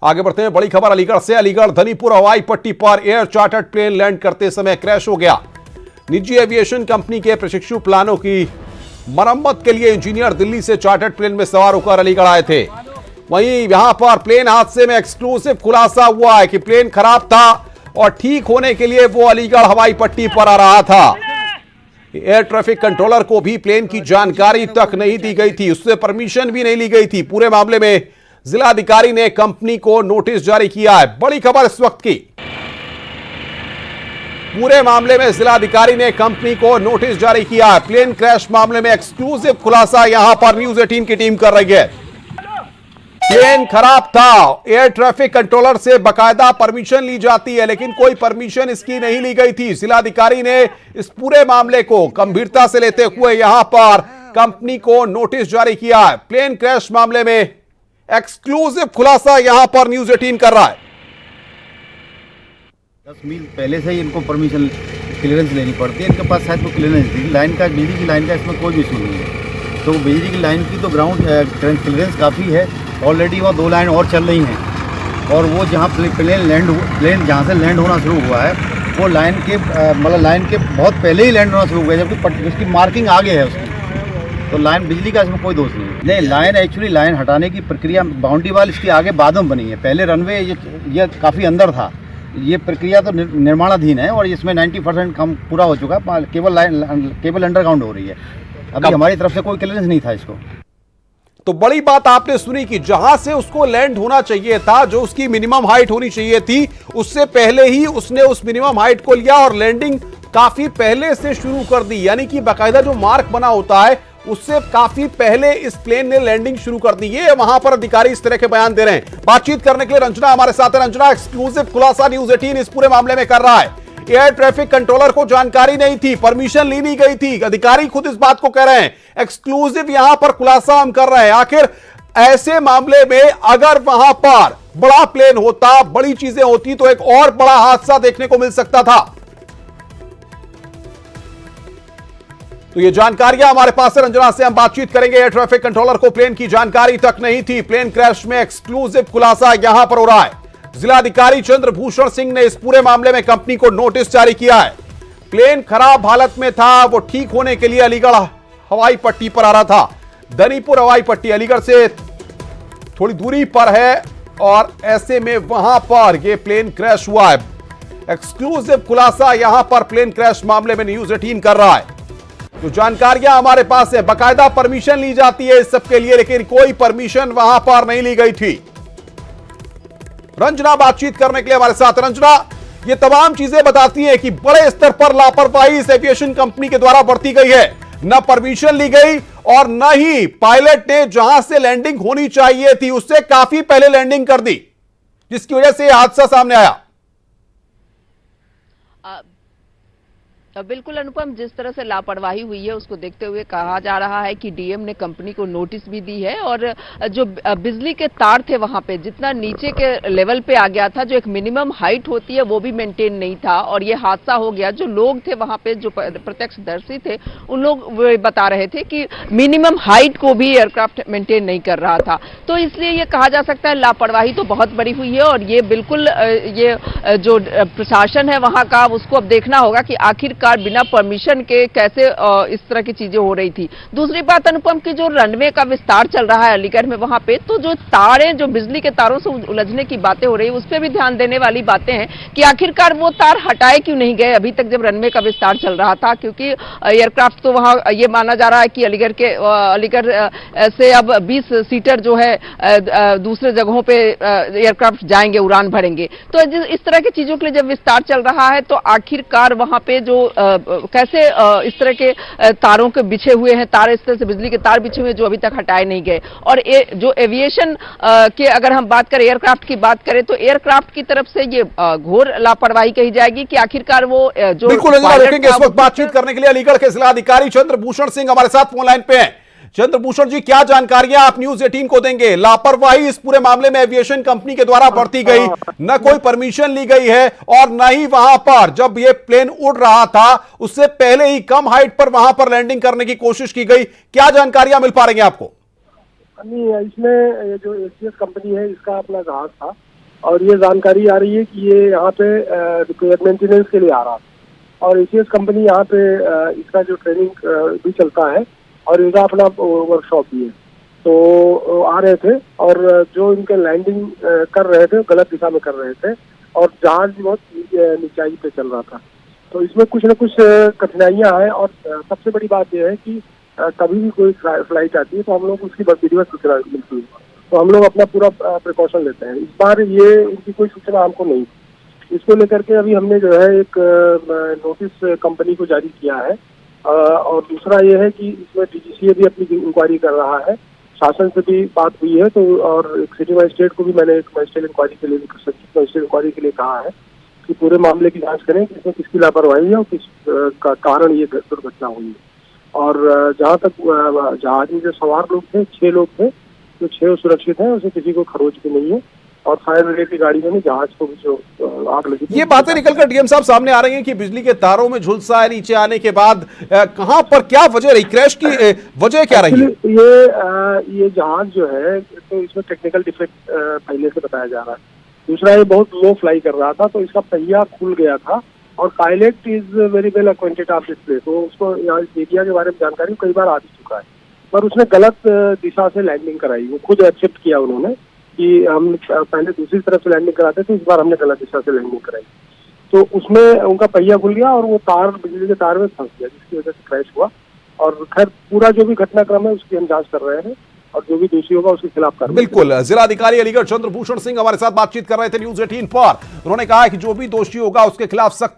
आगे बढ़ते हैं, बड़ी खबर अलीगढ़ से। अलीगढ़ धनीपुर हवाई पट्टी पर एयर चार्टर्ड प्लेन लैंड करते समय क्रैश हो गया। निजी एविएशन कंपनी के प्रशिक्षु प्लानों की मरम्मत के लिए इंजीनियर दिल्ली से चार्टर्ड प्लेन में सवार होकर अलीगढ़ आए थे। वहीं यहां पर प्लेन हादसे में एक्सक्लूसिव खुलासा हुआ है कि प्लेन खराब था और ठीक होने के लिए वो अलीगढ़ हवाई पट्टी पर आ रहा था। एयर ट्रैफिक कंट्रोलर को भी प्लेन की जानकारी तक नहीं दी गई थी, उससे परमिशन भी नहीं ली गई थी। पूरे मामले में जिलाधिकारी ने कंपनी को नोटिस जारी किया है। बड़ी खबर इस वक्त की, पूरे मामले में जिलाधिकारी ने कंपनी को नोटिस जारी किया है। प्लेन क्रैश मामले में एक्सक्लूसिव खुलासा यहां पर न्यूज़ 18 की टीम कर रही है। प्लेन खराब था, एयर ट्रैफिक कंट्रोलर से बकायदा परमिशन ली जाती है, लेकिन कोई परमिशन इसकी नहीं ली गई थी। जिलाधिकारी ने इस पूरे मामले को गंभीरता से लेते हुए यहां पर कंपनी को नोटिस जारी किया है। प्लेन क्रैश मामले में एक्सक्लूसिव खुलासा यहां पर न्यूज़ 18 कर रहा है। 10 मील पहले से ही इनको परमिशन क्लियरेंस लेनी पड़ती है। इनके पास शायद कोई क्लियरेंस थी, लाइन का, बिजली की लाइन का इसमें कोई भी इशू नहीं है। तो बिजली की लाइन की तो ग्राउंड क्लियरेंस काफ़ी है। ऑलरेडी वहाँ 2 लाइन और चल रही हैं और वो जहाँ प्लेन जहाँ से लैंड होना शुरू हुआ है वो लाइन के मतलब लाइन के बहुत पहले ही लैंड होना शुरू हुआ है, जबकि उसकी मार्किंग आगे है उसकी। तो लाइन बिजली का इसमें कोई दोष नहीं। लाइन एक्चुअली लाइन हटाने की प्रक्रिया बाउंड्री वाल इसके आगे बाद में बनी है। पहले रनवे ये काफ़ी अंदर था। ये प्रक्रिया तो निर्माणाधीन है और इसमें 90% काम पूरा हो चुका है। केबल अंडरग्राउंड हो रही है। अभी हमारी तरफ से कोई क्लियरेंस नहीं था इसको। तो बड़ी बात आपने सुनी कि जहां से उसको लैंड होना चाहिए था, जो उसकी मिनिमम हाइट होनी चाहिए थी, उससे पहले ही उसने उस मिनिमम हाइट को लिया और लैंडिंग काफी पहले से शुरू कर दी। यानी कि बाकायदा जो मार्क बना होता है उससे काफी पहले इस प्लेन ने लैंडिंग शुरू कर दी। ये वहां पर अधिकारी इस तरह के बयान दे रहे हैं। बातचीत करने के लिए रंजना हमारे साथ है। रंजना, एक्सक्लूसिव खुलासा न्यूज़ 18 इस पूरे मामले में कर रहा है। एयर ट्रैफिक कंट्रोलर को जानकारी नहीं थी, परमिशन ली नहीं गई थी, अधिकारी खुद इस बात को कह रहे हैं। एक्सक्लूसिव यहां पर खुलासा हम कर रहे हैं। आखिर ऐसे मामले में अगर वहां पर बड़ा प्लेन होता, बड़ी चीजें होती, तो एक और बड़ा हादसा देखने को मिल सकता था। तो ये जानकारियां हमारे पास है, रंजना से हम बातचीत करेंगे। एयर ट्रैफिक कंट्रोलर को प्लेन की जानकारी तक नहीं थी। प्लेन क्रैश में एक्सक्लूसिव खुलासा यहां पर हो रहा है। जिलाधिकारी चंद्रभूषण सिंह ने इस पूरे मामले में कंपनी को नोटिस जारी किया है। प्लेन खराब हालत में था, वो ठीक होने के लिए अलीगढ़ हवाई पट्टी पर आ रहा था। धनीपुर हवाई पट्टी अलीगढ़ से थोड़ी दूरी पर है और ऐसे में वहां पर यह प्लेन क्रैश हुआ है। एक्सक्लूसिव खुलासा यहां पर प्लेन क्रैश मामले में न्यूज़ 18 कर रहा है। तो जानकारियां हमारे पास है, बाकायदा परमिशन ली जाती है इस सब के लिए, लेकिन कोई परमिशन वहां पर नहीं ली गई थी। रंजना बातचीत करने के लिए हमारे साथ। रंजना, ये तमाम चीजें बताती हैं कि बड़े स्तर पर लापरवाही इस एविएशन कंपनी के द्वारा बरती गई है। न परमिशन ली गई और न ही पायलट ने जहां से लैंडिंग होनी चाहिए थी उससे काफी पहले लैंडिंग कर दी, जिसकी वजह से यह हादसा सामने आया। बिल्कुल अनुपम, जिस तरह से लापरवाही हुई है उसको देखते हुए कहा जा रहा है कि डीएम ने कंपनी को नोटिस भी दी है और जो बिजली के तार थे वहां पे जितना नीचे के लेवल पे आ गया था, जो एक मिनिमम हाइट होती है वो भी मेंटेन नहीं था और ये हादसा हो गया। जो लोग थे वहां पे, जो प्रत्यक्षदर्शी थे, उन लोग बता रहे थे कि मिनिमम हाइट को भी एयरक्राफ्ट मेंटेन नहीं कर रहा था। तो इसलिए ये कहा जा सकता है लापरवाही तो बहुत बड़ी हुई है और ये बिल्कुल ये जो प्रशासन है वहां का, उसको अब देखना होगा कि आखिर बिना परमिशन के कैसे इस तरह की चीजें हो रही थी। दूसरी बात अनुपम की जो रनवे का विस्तार चल रहा है अलीगढ़ में, वहां पे तो जो तारें, जो बिजली के तारों से उलझने की बातें हो रही है, उस पर भी ध्यान देने वाली बातें हैं कि आखिरकार वो तार हटाए क्यों नहीं गए अभी तक जब रनवे का विस्तार चल रहा था। क्योंकि एयरक्राफ्ट तो वहां ये माना जा रहा है कि अलीगढ़ से अब 20 सीटर जो है दूसरे जगहों पे एयरक्राफ्ट जाएंगे, उड़ान भरेंगे। तो इस तरह की चीजों के लिए जब विस्तार चल रहा है तो आखिरकार वहां पे जो कैसे इस तरह के तारों के बिछे हुए हैं, तार इस तरह से बिजली के तार बिछे हुए जो अभी तक हटाए नहीं गए। और जो एविएशन के अगर हम बात करें, एयरक्राफ्ट की बात करें, तो एयरक्राफ्ट की तरफ से ये घोर लापरवाही कही जाएगी कि आखिरकार वो जो बिल्कुल रोकेंगे। इस वक्त बातचीत करने के लिए अलीगढ़ के जिलाधिकारी चंद्रभूषण सिंह हमारे साथ फोन लाइन पे हैं। चंद्रभूषण जी, क्या जानकारियां आप न्यूज़ 18 को देंगे? लापरवाही इस पूरे मामले में एविएशन कंपनी के द्वारा बरती गई, न कोई परमिशन ली गई है और न ही वहां पर जब ये प्लेन उड़ रहा था उससे पहले ही कम हाइट पर वहां पर लैंडिंग करने की कोशिश की गई। क्या जानकारियां मिल पा रही हैं आपको? नहीं, इसमें जो एसीएस कंपनी है इसका अपना जहाज था और ये जानकारी आ रही है कि ये यहाँ पे रिपेयर मेंटेनेंस के लिए आ रहा था और एसीएस कंपनी यहाँ पे इसका जो ट्रेनिंग भी चलता है और इनका अपना वर्कशॉप भी है। तो आ रहे थे और जो इनके लैंडिंग कर रहे थे गलत दिशा में कर रहे थे और जहाज बहुत नीचाई पे चल रहा था। तो इसमें कुछ न कुछ कठिनाइयाँ हैं और सबसे बड़ी बात यह है कि कभी भी कोई फ्लाइट आती है तो हम लोग उसकी विधिवत सूचना मिलती है, तो हम लोग अपना पूरा प्रिकॉशन लेते हैं। इस बार ये इनकी कोई सूचना हमको नहीं, इसको लेकर के अभी हमने जो है एक नोटिस कंपनी को जारी किया है और दूसरा ये है कि इसमें डीजीसीए भी अपनी इंक्वायरी कर रहा है, शासन से भी बात हुई है। तो और एक सिटी मजिस्ट्रेट को भी मैंने एक मजिस्ट्रेट इंक्वायरी के लिए संयुक्त मजिस्ट्रेट इंक्वायरी के लिए कहा है कि पूरे मामले की जांच करें कि इसमें किसकी लापरवाही है और किस का कारण ये दुर्घटना हुई है। और जहाँ तक जहाज में जो सवार लोग थे 6 लोग थे, तो 6 सुरक्षित हैं, उसे किसी को खरोच भी नहीं है। और फायर ब्रिगेड की गाड़ी में जहाज को भी जो आग लगी थी। ये बातें निकलकर डीएम साहब सामने आ रही हैं कि बिजली के तारों में झुलसा है, नीचे आने के बाद कहां पर क्या वजह रही, क्रैश की वजह क्या रही? ये जहाज जो है तो इसमें टेक्निकल डिफेक्ट पहले से बताया जा रहा है। दूसरा ये बहुत लो फ्लाई कर रहा था तो इसका पहिया खुल गया था और pilot is very well acquainted of this place, तो उसको यहाँ एरिया के बारे में जानकारी कई बार आ भी चुका है, पर उसने गलत दिशा से लैंडिंग कराई। वो खुद एक्सेप्ट किया उन्होंने कि हम पहले दूसरी तरफ से लैंडिंग कराते थे, इस बार हमने गलत दिशा से लैंडिंग कराई। तो उसमें उनका पहिया खुल गया और वो तार बिजली के तार में फंस गया, जिसकी वजह से क्रैश हुआ। और खैर पूरा जो भी घटनाक्रम है उसकी हम जांच कर रहे हैं और जो भी दोषी होगा उसके खिलाफ कार्रवाई। बिल्कुल, जिलाधिकारी अलीगढ़ चंद्रभूषण सिंह हमारे साथ बातचीत कर रहे थे न्यूज़ 18 पर। उन्होंने कहा कि जो भी दोषी होगा उसके खिलाफ सख्त